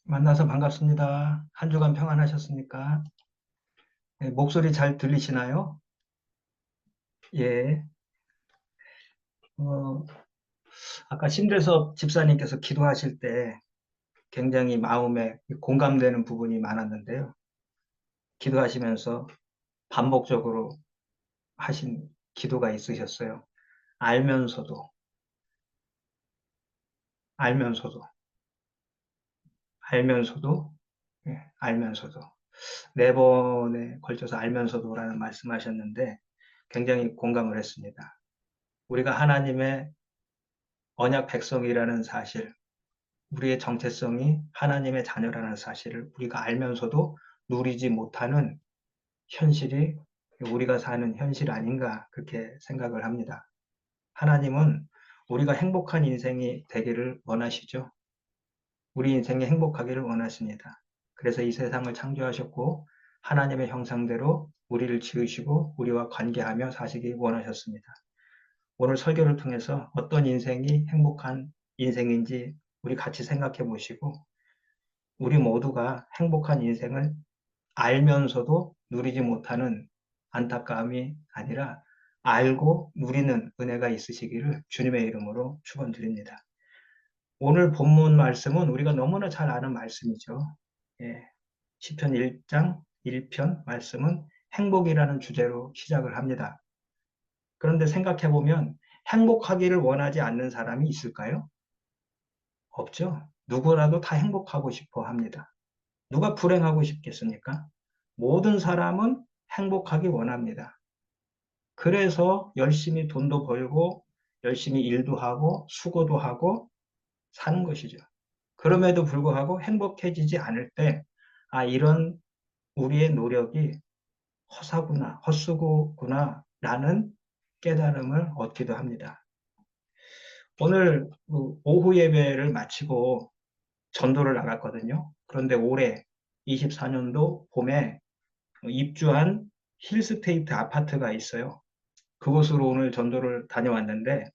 만나서 반갑습니다. 한 주간 평안하셨습니까? 네, 목소리 잘 들리시나요? 예. 어, 아까 심대섭 집사님께서 기도하실 때 굉장히 마음에 공감되는 부분이 많았는데요. 기도하시면서 반복적으로 하신 기도가 있으셨어요. 알면서도, 알면서도, 알면서도, 알면서도. 네 번에 걸쳐서 알면서도라는 말씀하셨는데 굉장히 공감을 했습니다. 우리가 하나님의 언약 백성이라는 사실, 우리의 정체성이 하나님의 자녀라는 사실을 우리가 알면서도 누리지 못하는 현실이 우리가 사는 현실 아닌가 그렇게 생각을 합니다. 하나님은 우리가 행복한 인생이 되기를 원하시죠. 우리 인생이 행복하기를 원하십니다. 그래서 이 세상을 창조하셨고 하나님의 형상대로 우리를 지으시고 우리와 관계하며 사시기 원하셨습니다. 오늘 설교를 통해서 어떤 인생이 행복한 인생인지 우리 같이 생각해 보시고 우리 모두가 행복한 인생을 알면서도 누리지 못하는 안타까움이 아니라 알고 누리는 은혜가 있으시기를 주님의 이름으로 축원드립니다. 오늘 본문 말씀은 우리가 너무나 잘 아는 말씀이죠. 예, 시편 1장 1편 말씀은 행복이라는 주제로 시작을 합니다. 그런데 생각해 보면 행복하기를 원하지 않는 사람이 있을까요? 없죠. 누구라도 다 행복하고 싶어 합니다. 누가 불행하고 싶겠습니까? 모든 사람은 행복하기 원합니다. 그래서 열심히 돈도 벌고 열심히 일도 하고 수고도 하고 사는 것이죠. 그럼에도 불구하고 행복해지지 않을 때, 아, 이런 우리의 노력이 허사구나, 헛수고구나, 라는 깨달음을 얻기도 합니다. 오늘 오후 예배를 마치고 전도를 나갔거든요. 그런데 올해 24년도 봄에 입주한 힐스테이트 아파트가 있어요. 그곳으로 오늘 전도를 다녀왔는데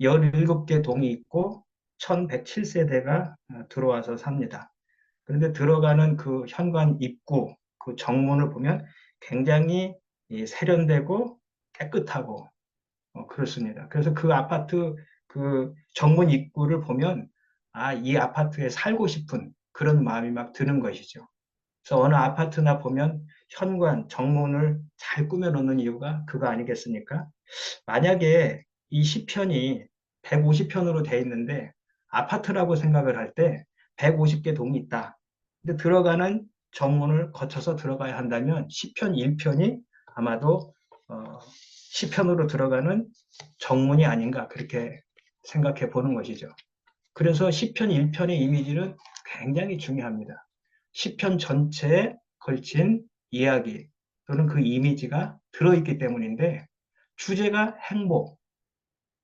17개 동이 있고 1107세대가 들어와서 삽니다. 그런데 들어가는 그 현관 입구, 그 정문을 보면 굉장히 세련되고 깨끗하고 그렇습니다. 그래서 그 아파트 그 정문 입구를 보면 아, 이 아파트에 살고 싶은 그런 마음이 막 드는 것이죠. 그래서 어느 아파트나 보면 현관, 정문을 잘 꾸며놓는 이유가 그거 아니겠습니까? 만약에 이 시편이 150편으로 돼 있는데 아파트라고 생각을 할 때 150개 동이 있다. 근데 들어가는 정문을 거쳐서 들어가야 한다면 시편 1편이 아마도 시편으로 들어가는 정문이 아닌가 그렇게 생각해 보는 것이죠. 그래서 시편 1편의 이미지는 굉장히 중요합니다. 시편 전체에 걸친 이야기 또는 그 이미지가 들어있기 때문인데 주제가 행복,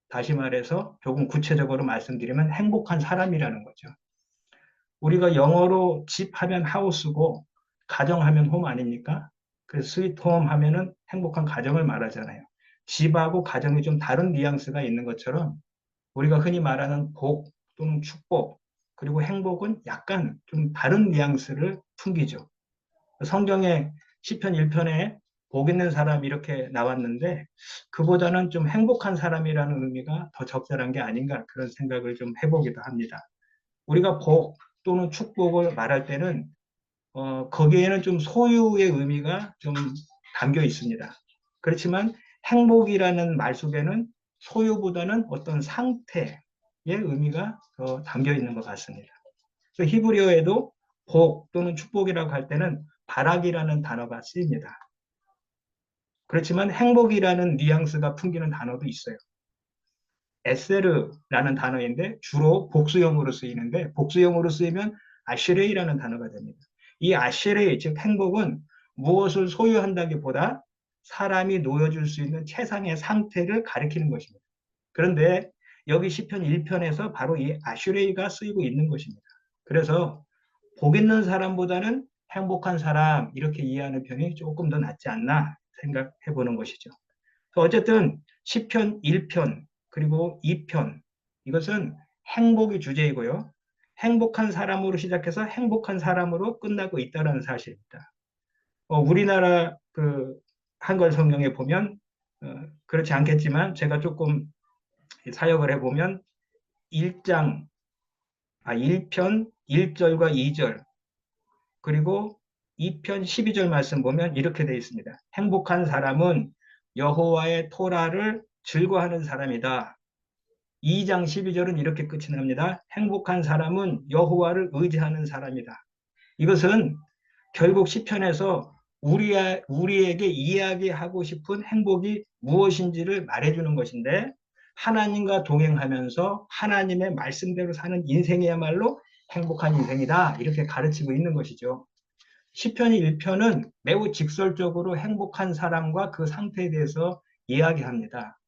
다시 말해서 조금 구체적으로 말씀드리면 행복한 사람이라는 거죠. 우리가 영어로 집 하면 하우스고 가정 하면 홈 아닙니까? 그래서 스위트 홈 하면은 행복한 가정을 말하잖아요. 집하고 가정이 좀 다른 뉘앙스가 있는 것처럼 우리가 흔히 말하는 복 또는 축복 그리고 행복은 약간 좀 다른 뉘앙스를 풍기죠. 성경에 시편 1편에 복 있는 사람 이렇게 나왔는데 그보다는 좀 행복한 사람이라는 의미가 더 적절한 게 아닌가 그런 생각을 좀 해보기도 합니다. 우리가 복 또는 축복을 말할 때는 거기에는 좀 소유의 의미가 좀 담겨 있습니다. 그렇지만 행복이라는 말 속에는 소유보다는 어떤 상태의 의미가 더 담겨 있는 것 같습니다. 그래서 히브리어에도 복 또는 축복이라고 할 때는 바락이라는 단어가 쓰입니다. 그렇지만 행복이라는 뉘앙스가 풍기는 단어도 있어요. 에세르라는 단어인데 주로 복수형으로 쓰이는데 복수형으로 쓰이면 아시레이라는 단어가 됩니다. 이 아시레이, 즉 행복은 무엇을 소유한다기보다 사람이 놓여줄 수 있는 최상의 상태를 가리키는 것입니다. 그런데 여기 시편 1편에서 바로 이 아슈레이가 쓰이고 있는 것입니다. 그래서 복 있는 사람보다는 행복한 사람 이렇게 이해하는 편이 조금 더 낫지 않나 생각해 보는 것이죠. 어쨌든 시편 1편 그리고 2편 이것은 행복이 주제이고요. 행복한 사람으로 시작해서 행복한 사람으로 끝나고 있다는 사실입니다. 우리나라 그 한글 성경에 보면 그렇지 않겠지만 제가 조금 사역을 해보면 1편 1절과 2절 그리고 2편 12절 말씀 보면 이렇게 되어 있습니다. 행복한 사람은 여호와의 토라를 즐거워하는 사람이다. 2장 12절은 이렇게 끝이 납니다. 행복한 사람은 여호와를 의지하는 사람이다. 이것은 결국 시편에서 우리에게 이야기하고 싶은 행복이 무엇인지를 말해주는 것인데 하나님과 동행하면서 하나님의 말씀대로 사는 인생이야말로 행복한 인생이다. 이렇게 가르치고 있는 것이죠. 시편 1편은 매우 직설적으로 행복한 사람과 그 상태에 대해서 이야기합니다.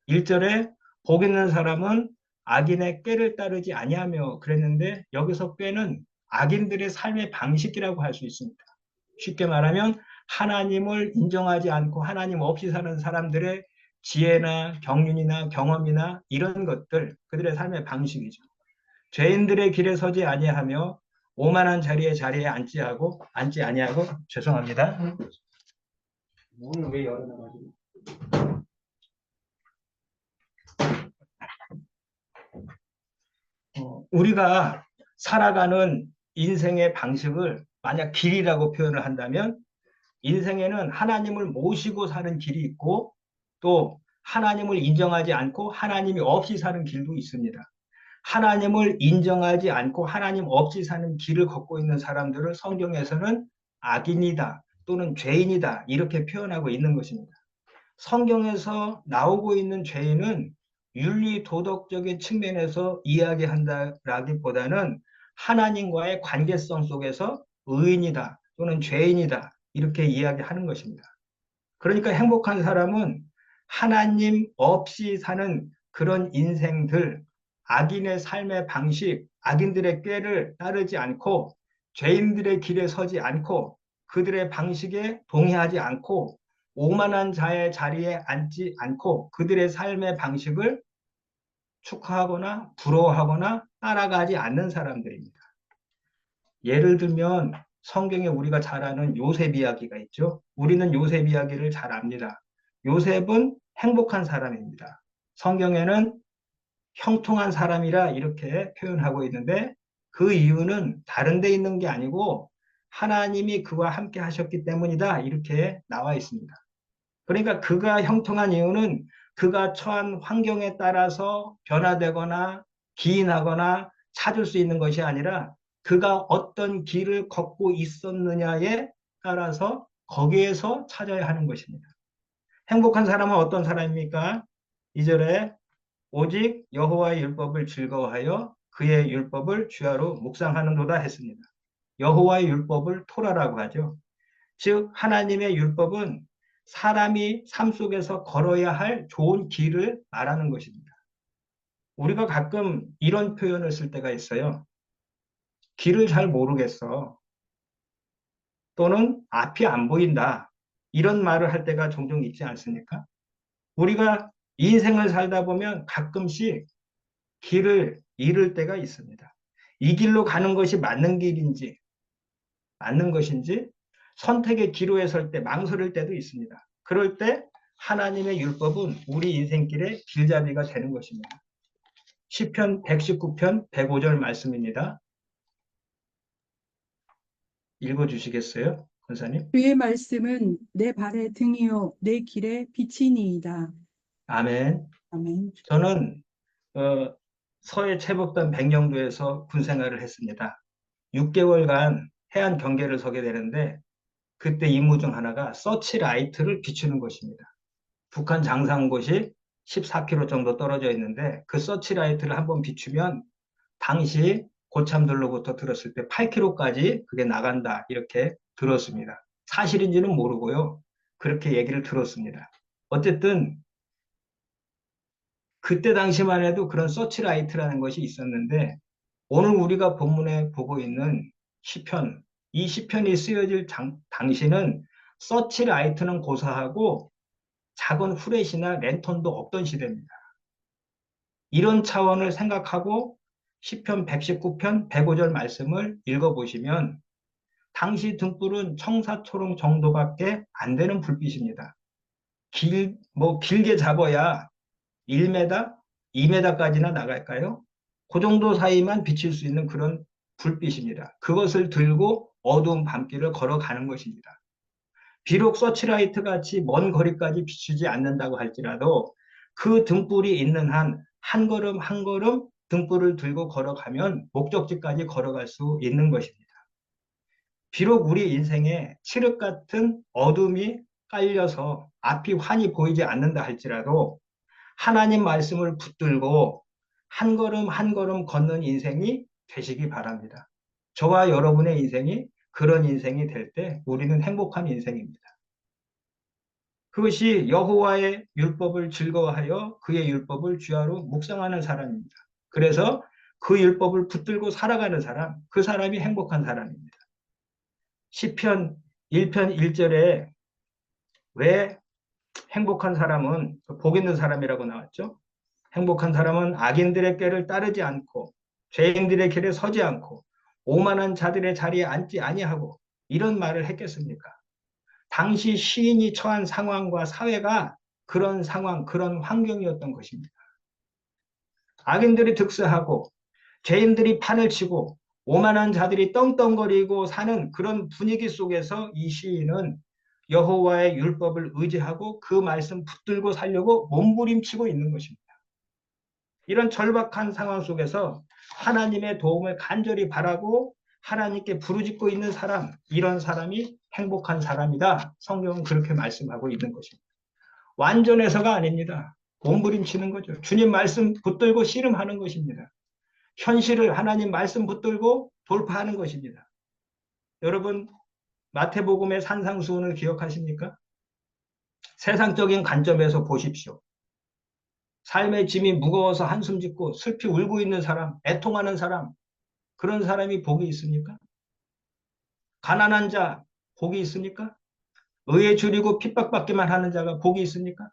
1절에 복 있는 사람은 악인의 꾀를 따르지 아니하며 그랬는데 여기서 꾀는 악인들의 삶의 방식이라고 할 수 있습니다. 쉽게 말하면 하나님을 인정하지 않고 하나님 없이 사는 사람들의 지혜나 경륜이나 경험이나 이런 것들 그들의 삶의 방식이죠. 죄인들의 길에 서지 아니하며 오만한 자리에 앉지 아니하고 죄송합니다. 문을 왜 열어놔가지고 우리가 살아가는 인생의 방식을 만약 길이라고 표현을 한다면 인생에는 하나님을 모시고 사는 길이 있고 또 하나님을 인정하지 않고 하나님이 없이 사는 길도 있습니다. 하나님을 인정하지 않고 하나님 없이 사는 길을 걷고 있는 사람들을 성경에서는 악인이다 또는 죄인이다 이렇게 표현하고 있는 것입니다. 성경에서 나오고 있는 죄인은 윤리 도덕적인 측면에서 이야기한다라기보다는 하나님과의 관계성 속에서 의인이다 또는 죄인이다 이렇게 이야기하는 것입니다. 그러니까 행복한 사람은 하나님 없이 사는 그런 인생들, 악인의 삶의 방식, 악인들의 꾀를 따르지 않고 죄인들의 길에 서지 않고 그들의 방식에 동의하지 않고 오만한 자의 자리에 앉지 않고 그들의 삶의 방식을 축하하거나 부러워하거나 따라가지 않는 사람들입니다. 예를 들면 성경에 우리가 잘 아는 요셉 이야기가 있죠. 우리는 요셉 이야기를 잘 압니다. 요셉은 행복한 사람입니다. 성경에는 형통한 사람이라 이렇게 표현하고 있는데 그 이유는 다른 데 있는 게 아니고 하나님이 그와 함께 하셨기 때문이다 이렇게 나와 있습니다. 그러니까 그가 형통한 이유는 그가 처한 환경에 따라서 변화되거나 기인하거나 찾을 수 있는 것이 아니라 그가 어떤 길을 걷고 있었느냐에 따라서 거기에서 찾아야 하는 것입니다. 행복한 사람은 어떤 사람입니까? 2절에 오직 여호와의 율법을 즐거워하여 그의 율법을 주야로 묵상하는도다 했습니다. 여호와의 율법을 토라라고 하죠. 즉 하나님의 율법은 사람이 삶 속에서 걸어야 할 좋은 길을 말하는 것입니다. 우리가 가끔 이런 표현을 쓸 때가 있어요. 길을 잘 모르겠어. 또는 앞이 안 보인다. 이런 말을 할 때가 종종 있지 않습니까? 우리가 인생을 살다 보면 가끔씩 길을 잃을 때가 있습니다. 이 길로 가는 것이 맞는 것인지 선택의 기로에 설 때 망설일 때도 있습니다. 그럴 때 하나님의 율법은 우리 인생길의 길잡이가 되는 것입니다. 시편 119편 105절 말씀입니다. 읽어주시겠어요? 권사님? 주의 말씀은 내 발의 등이요 내 길의 빛이니이다. 아멘. 아멘. 저는 서해 체북단 백령도에서 군 생활을 했습니다. 6개월간 해안 경계를 서게 되는데 그때 임무 중 하나가 서치라이트를 비추는 것입니다. 북한 장상곳이 14km 정도 떨어져 있는데 그 서치라이트를 한번 비추면 당시 고참들로부터 들었을 때 8km까지 그게 나간다 이렇게 들었습니다. 사실인지는 모르고요. 그렇게 얘기를 들었습니다. 어쨌든 그때 당시만 해도 그런 서치라이트라는 것이 있었는데 오늘 우리가 본문에 보고 있는 시편, 이 시편이 쓰여질 당시는 서치라이트는 고사하고 작은 후레쉬나 랜턴도 없던 시대입니다. 이런 차원을 생각하고 시편 119편 105절 말씀을 읽어보시면 당시 등불은 청사초롱 정도밖에 안 되는 불빛입니다. 길게 잡아야 1m, 2m까지나 나갈까요? 그 정도 사이만 비칠 수 있는 그런 불빛입니다. 그것을 들고 어두운 밤길을 걸어가는 것입니다. 비록 서치라이트 같이 먼 거리까지 비추지 않는다고 할지라도 그 등불이 있는 한, 한 걸음 한 걸음 등불을 들고 걸어가면 목적지까지 걸어갈 수 있는 것입니다. 비록 우리 인생에 칠흑 같은 어둠이 깔려서 앞이 환히 보이지 않는다 할지라도 하나님 말씀을 붙들고 한 걸음 한 걸음 걷는 인생이 되시기 바랍니다. 저와 여러분의 인생이 그런 인생이 될 때 우리는 행복한 인생입니다. 그것이 여호와의 율법을 즐거워하여 그의 율법을 주야로 묵상하는 사람입니다. 그래서 그 율법을 붙들고 살아가는 사람, 그 사람이 행복한 사람입니다. 시편 1편 1절에 왜 행복한 사람은 복 있는 사람이라고 나왔죠? 행복한 사람은 악인들의 꾀를 따르지 않고 죄인들의 길에 서지 않고 오만한 자들의 자리에 앉지 아니하고 이런 말을 했겠습니까? 당시 시인이 처한 상황과 사회가 그런 상황, 그런 환경이었던 것입니다. 악인들이 득세하고 죄인들이 판을 치고 오만한 자들이 떵떵거리고 사는 그런 분위기 속에서 이 시인은 여호와의 율법을 의지하고 그 말씀 붙들고 살려고 몸부림치고 있는 것입니다. 이런 절박한 상황 속에서 하나님의 도움을 간절히 바라고 하나님께 부르짖고 있는 사람, 이런 사람이 행복한 사람이다. 성경은 그렇게 말씀하고 있는 것입니다. 완전해서가 아닙니다. 몸부림치는 거죠. 주님 말씀 붙들고 씨름하는 것입니다. 현실을 하나님 말씀 붙들고 돌파하는 것입니다. 여러분, 마태복음의 산상수훈을 기억하십니까? 세상적인 관점에서 보십시오. 삶의 짐이 무거워서 한숨 짓고 슬피 울고 있는 사람, 애통하는 사람, 그런 사람이 복이 있습니까? 가난한 자, 복이 있습니까? 의에 줄이고 핍박받기만 하는 자가 복이 있습니까?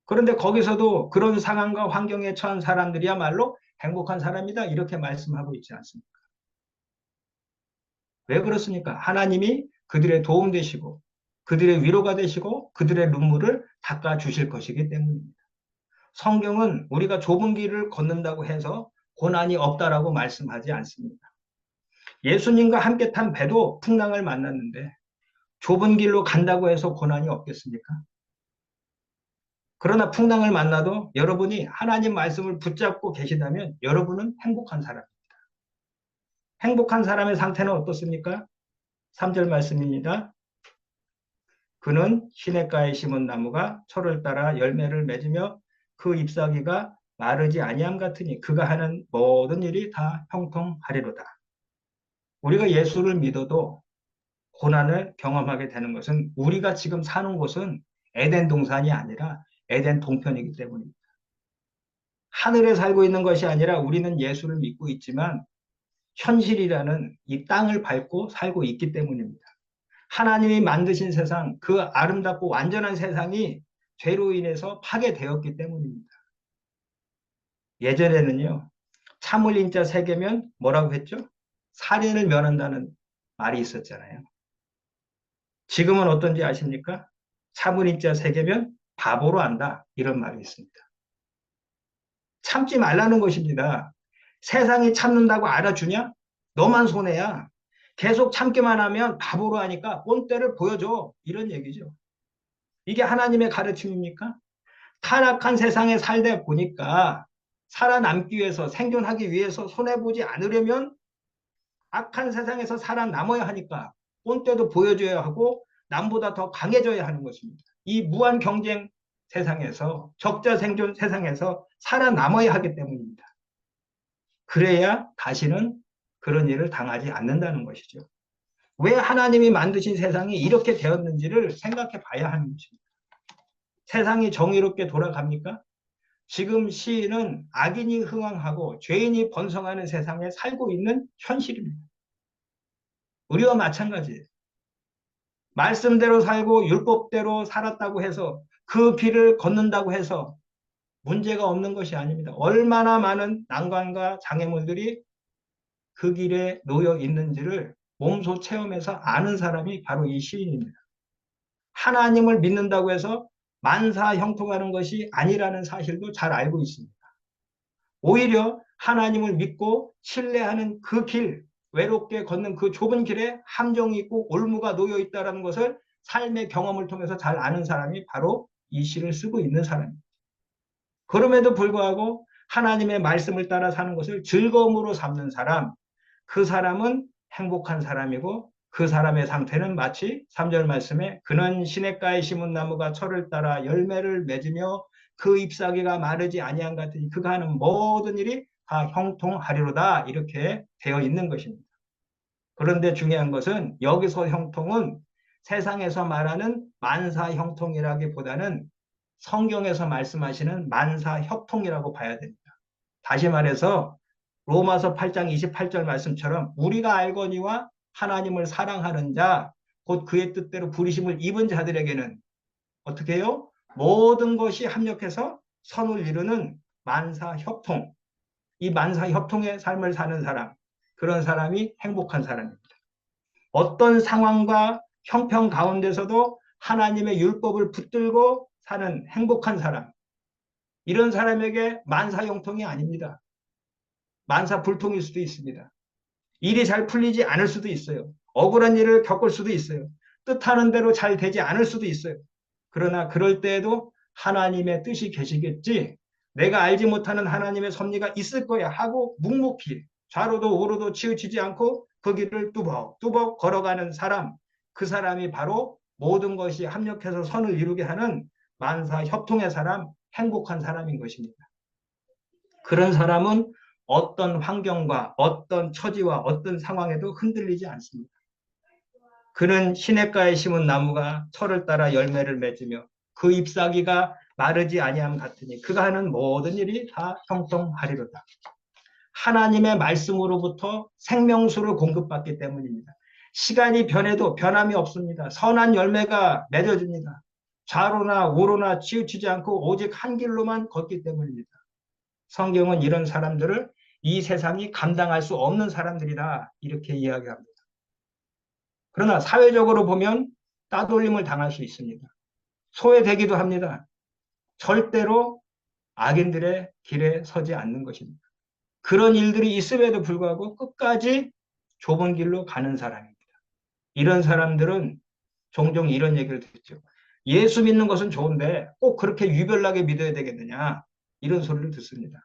그런데 거기서도 그런 상황과 환경에 처한 사람들이야말로 행복한 사람이다, 이렇게 말씀하고 있지 않습니까? 왜 그렇습니까? 하나님이 그들의 도움 되시고 그들의 위로가 되시고 그들의 눈물을 닦아 주실 것이기 때문입니다. 성경은 우리가 좁은 길을 걷는다고 해서 고난이 없다라고 말씀하지 않습니다. 예수님과 함께 탄 배도 풍랑을 만났는데 좁은 길로 간다고 해서 고난이 없겠습니까? 그러나 풍랑을 만나도 여러분이 하나님 말씀을 붙잡고 계시다면 여러분은 행복한 사람입니다. 행복한 사람의 상태는 어떻습니까? 3절 말씀입니다. 그는 시냇가에 심은 나무가 철을 따라 열매를 맺으며 그 잎사귀가 마르지 아니함 같으니 그가 하는 모든 일이 다 형통하리로다. 우리가 예수를 믿어도 고난을 경험하게 되는 것은 우리가 지금 사는 곳은 에덴 동산이 아니라 에덴 동편이기 때문입니다. 하늘에 살고 있는 것이 아니라 우리는 예수를 믿고 있지만 현실이라는 이 땅을 밟고 살고 있기 때문입니다. 하나님이 만드신 세상, 그 아름답고 완전한 세상이 죄로 인해서 파괴되었기 때문입니다. 예전에는요, 참을 인자 세 개면 뭐라고 했죠? 살인을 면한다는 말이 있었잖아요. 지금은 어떤지 아십니까? 참을 인자 세 개면 바보로 한다, 이런 말이 있습니다. 참지 말라는 것입니다. 세상이 참는다고 알아주냐? 너만 손해야. 계속 참기만 하면 바보로 하니까 꼰대를 보여줘, 이런 얘기죠. 이게 하나님의 가르침입니까? 타락한 세상에 살다 보니까 살아남기 위해서, 생존하기 위해서 손해보지 않으려면 악한 세상에서 살아남아야 하니까 꼰대도 보여줘야 하고 남보다 더 강해져야 하는 것입니다. 이 무한 경쟁 세상에서, 적자 생존 세상에서 살아남아야 하기 때문입니다. 그래야 다시는 그런 일을 당하지 않는다는 것이죠. 왜 하나님이 만드신 세상이 이렇게 되었는지를 생각해 봐야 하는 것입니다. 세상이 정의롭게 돌아갑니까? 지금 시인은 악인이 흥황하고 죄인이 번성하는 세상에 살고 있는 현실입니다. 우리와 마찬가지예요. 말씀대로 살고 율법대로 살았다고 해서 그 길을 걷는다고 해서 문제가 없는 것이 아닙니다. 얼마나 많은 난관과 장애물들이 그 길에 놓여 있는지를 몸소 체험해서 아는 사람이 바로 이 시인입니다. 하나님을 믿는다고 해서 만사 형통하는 것이 아니라는 사실도 잘 알고 있습니다. 오히려 하나님을 믿고 신뢰하는 그 길, 외롭게 걷는 그 좁은 길에 함정이 있고 올무가 놓여 있다는 것을 삶의 경험을 통해서 잘 아는 사람이 바로 이 시를 쓰고 있는 사람입니다. 그럼에도 불구하고 하나님의 말씀을 따라 사는 것을 즐거움으로 삼는 사람, 그 사람은 행복한 사람이고 그 사람의 상태는 마치 3절 말씀에 그는 시냇가에 심은 나무가 철을 따라 열매를 맺으며 그 잎사귀가 마르지 아니한 같으니 그가 하는 모든 일이 다 형통하리로다 이렇게 되어 있는 것입니다. 그런데 중요한 것은 여기서 형통은 세상에서 말하는 만사 형통이라기보다는 성경에서 말씀하시는 만사 협통이라고 봐야 됩니다. 다시 말해서 로마서 8장 28절 말씀처럼 우리가 알거니와 하나님을 사랑하는 자, 곧 그의 뜻대로 부르심을 입은 자들에게는 어떻게 해요? 모든 것이 합력해서 선을 이루는 만사협통. 이 만사협통의 삶을 사는 사람, 그런 사람이 행복한 사람입니다. 어떤 상황과 형편 가운데서도 하나님의 율법을 붙들고 사는 행복한 사람, 이런 사람에게 만사형통이 아닙니다. 만사불통일 수도 있습니다. 일이 잘 풀리지 않을 수도 있어요. 억울한 일을 겪을 수도 있어요. 뜻하는 대로 잘 되지 않을 수도 있어요. 그러나 그럴 때에도 하나님의 뜻이 계시겠지, 내가 알지 못하는 하나님의 섭리가 있을 거야 하고 묵묵히 좌로도 우로도 치우치지 않고 그 길을 뚜벅뚜벅 걸어가는 사람, 그 사람이 바로 모든 것이 합력해서 선을 이루게 하는 만사협통의 사람, 행복한 사람인 것입니다. 그런 사람은 어떤 환경과 어떤 처지와 어떤 상황에도 흔들리지 않습니다. 그는 시냇가에 심은 나무가 철을 따라 열매를 맺으며 그 잎사귀가 마르지 아니함 같으니 그가 하는 모든 일이 다 형통하리로다. 하나님의 말씀으로부터 생명수를 공급받기 때문입니다. 시간이 변해도 변함이 없습니다. 선한 열매가 맺어집니다. 좌로나 우로나 치우치지 않고 오직 한 길로만 걷기 때문입니다. 성경은 이런 사람들을 이 세상이 감당할 수 없는 사람들이다 이렇게 이야기합니다. 그러나 사회적으로 보면 따돌림을 당할 수 있습니다. 소외되기도 합니다. 절대로 악인들의 길에 서지 않는 것입니다. 그런 일들이 있음에도 불구하고 끝까지 좁은 길로 가는 사람입니다. 이런 사람들은 종종 이런 얘기를 듣죠. 예수 믿는 것은 좋은데 꼭 그렇게 유별나게 믿어야 되겠느냐, 이런 소리를 듣습니다.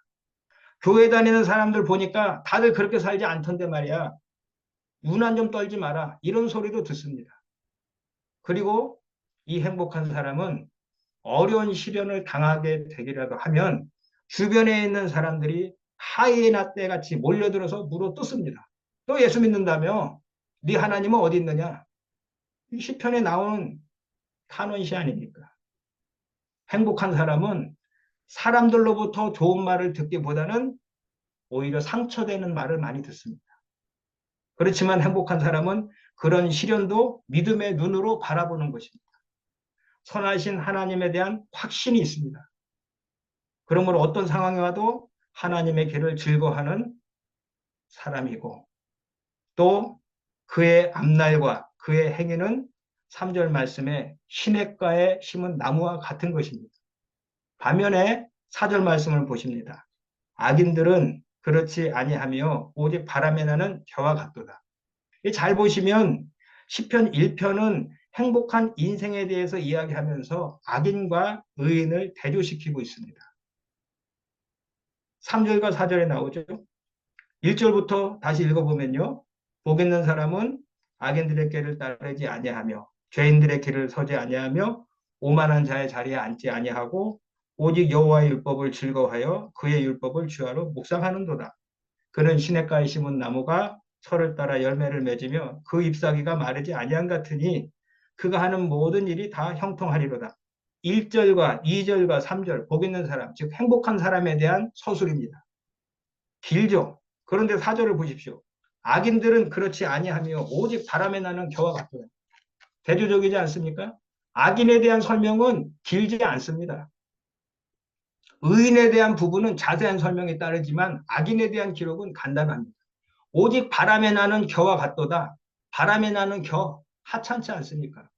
교회 다니는 사람들 보니까 다들 그렇게 살지 않던데 말이야. 유난 좀 떨지 마라. 이런 소리도 듣습니다. 그리고 이 행복한 사람은 어려운 시련을 당하게 되기라도 하면 주변에 있는 사람들이 하이에나 떼 같이 몰려들어서 물어뜯습니다. 너 예수 믿는다며? 네 하나님은 어디 있느냐? 시편에 나오는 탄원시 아닙니까? 행복한 사람은 사람들로부터 좋은 말을 듣기보다는 오히려 상처되는 말을 많이 듣습니다. 그렇지만 행복한 사람은 그런 시련도 믿음의 눈으로 바라보는 것입니다. 선하신 하나님에 대한 확신이 있습니다. 그러므로 어떤 상황에 와도 하나님의 길을 즐거워하는 사람이고, 또 그의 앞날과 그의 행위는 3절 말씀에 시냇가에 심은 나무와 같은 것입니다. 반면에 4절 말씀을 보십니다. 악인들은 그렇지 아니하며 오직 바람에 나는 겨와 같도다. 잘 보시면 시편 1편은 행복한 인생에 대해서 이야기하면서 악인과 의인을 대조시키고 있습니다. 3절과 4절에 나오죠. 1절부터 다시 읽어보면요. 복 있는 사람은 악인들의 길을 따르지 아니하며 죄인들의 길을 서지 아니하며 오만한 자의 자리에 앉지 아니하고 오직 여호와의 율법을 즐거워하여 그의 율법을 주야로 묵상하는도다. 그는 시냇가에 심은 나무가 철을 따라 열매를 맺으며 그 잎사귀가 마르지 아니한 같으니 그가 하는 모든 일이 다 형통하리로다. 1절과 2절과 3절 복 있는 사람, 즉 행복한 사람에 대한 서술입니다. 길죠. 그런데 4절을 보십시오. 악인들은 그렇지 아니하며 오직 바람에 나는 겨와 같도다. 대조적이지 않습니까? 악인에 대한 설명은 길지 않습니다. 의인에 대한 부분은 자세한 설명이 따르지만 악인에 대한 기록은 간단합니다. 오직 바람에 나는 겨와 같도다. 바람에 나는 겨 하찮지 않습니까?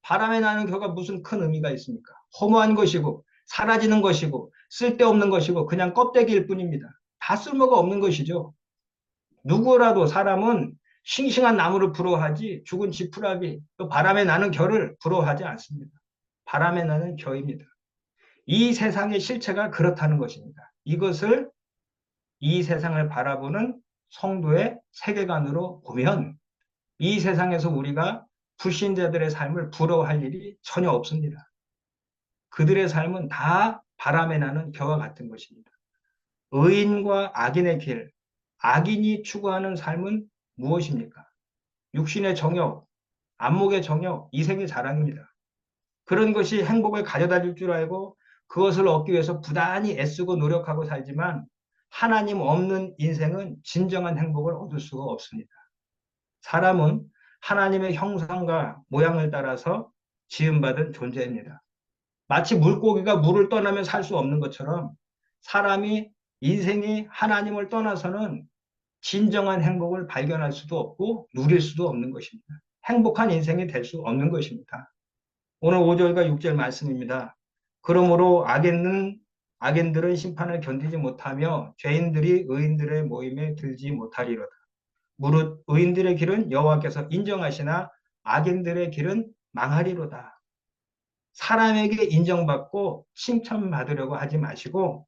바람에 나는 겨가 무슨 큰 의미가 있습니까? 허무한 것이고 사라지는 것이고 쓸데없는 것이고 그냥 껍데기일 뿐입니다. 다 쓸모가 없는 것이죠. 누구라도 사람은 싱싱한 나무를 부러워하지 죽은 지푸라기 또 바람에 나는 겨를 부러워하지 않습니다. 바람에 나는 겨입니다. 이 세상의 실체가 그렇다는 것입니다. 이것을 이 세상을 바라보는 성도의 세계관으로 보면 이 세상에서 우리가 불신자들의 삶을 부러워할 일이 전혀 없습니다. 그들의 삶은 다 바람에 나는 겨와 같은 것입니다. 의인과 악인의 길, 악인이 추구하는 삶은 무엇입니까? 육신의 정욕, 안목의 정욕, 이생의 자랑입니다. 그런 것이 행복을 가져다 줄 줄 알고 그것을 얻기 위해서 부단히 애쓰고 노력하고 살지만 하나님 없는 인생은 진정한 행복을 얻을 수가 없습니다. 사람은 하나님의 형상과 모양을 따라서 지음받은 존재입니다. 마치 물고기가 물을 떠나면 살 수 없는 것처럼 사람이 인생이 하나님을 떠나서는 진정한 행복을 발견할 수도 없고 누릴 수도 없는 것입니다. 행복한 인생이 될 수 없는 것입니다. 오늘 5절과 6절 말씀입니다. 그러므로 악인들은 심판을 견디지 못하며 죄인들이 의인들의 모임에 들지 못하리로다. 무릇 의인들의 길은 여호와께서 인정하시나 악인들의 길은 망하리로다. 사람에게 인정받고 칭찬받으려고 하지 마시고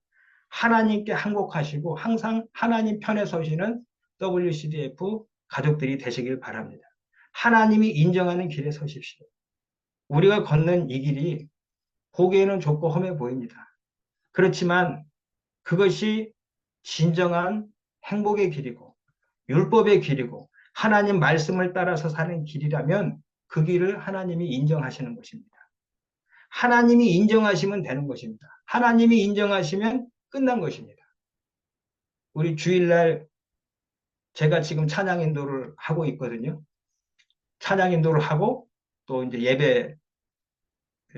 하나님께 항복하시고 항상 하나님 편에 서시는 WCDF 가족들이 되시길 바랍니다. 하나님이 인정하는 길에 서십시오. 우리가 걷는 이 길이 보기에는 좁고 험해 보입니다. 그렇지만 그것이 진정한 행복의 길이고 율법의 길이고 하나님 말씀을 따라서 사는 길이라면 그 길을 하나님이 인정하시는 것입니다. 하나님이 인정하시면 되는 것입니다. 하나님이 인정하시면 끝난 것입니다. 우리 주일날 제가 지금 찬양 인도를 하고 있거든요. 찬양 인도를 하고 또 이제 예배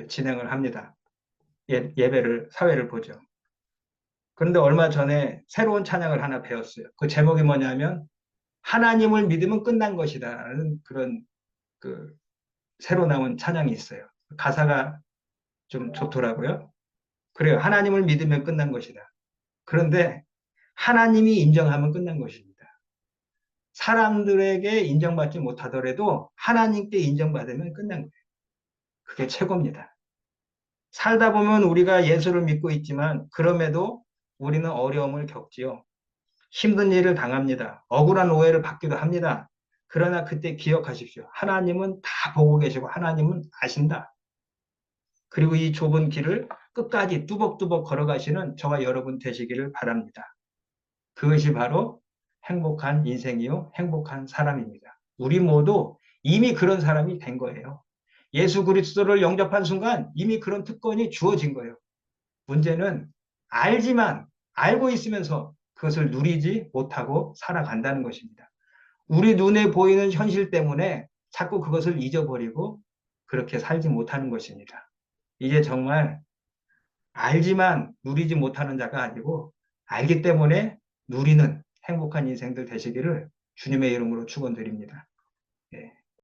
진행을 합니다. 예배를, 사회를 보죠. 그런데 얼마 전에 새로운 찬양을 하나 배웠어요. 그 제목이 뭐냐면 하나님을 믿으면 끝난 것이다라는 그런 그 새로 나온 찬양이 있어요. 가사가 좀 좋더라고요. 그래요. 하나님을 믿으면 끝난 것이다. 그런데 하나님이 인정하면 끝난 것입니다. 사람들에게 인정받지 못하더라도 하나님께 인정받으면 끝난 거예요. 그게 최고입니다. 살다 보면 우리가 예수를 믿고 있지만 그럼에도 우리는 어려움을 겪지요. 힘든 일을 당합니다. 억울한 오해를 받기도 합니다. 그러나 그때 기억하십시오. 하나님은 다 보고 계시고 하나님은 아신다. 그리고 이 좁은 길을 끝까지 뚜벅뚜벅 걸어가시는 저와 여러분 되시기를 바랍니다. 그것이 바로 행복한 인생이요, 행복한 사람입니다. 우리 모두 이미 그런 사람이 된 거예요. 예수 그리스도를 영접한 순간 이미 그런 특권이 주어진 거예요. 문제는 알지만 알고 있으면서 그것을 누리지 못하고 살아간다는 것입니다. 우리 눈에 보이는 현실 때문에 자꾸 그것을 잊어버리고 그렇게 살지 못하는 것입니다. 이제 정말 알지만 누리지 못하는 자가 아니고 알기 때문에 누리는 행복한 인생들 되시기를 주님의 이름으로 축원드립니다. 예.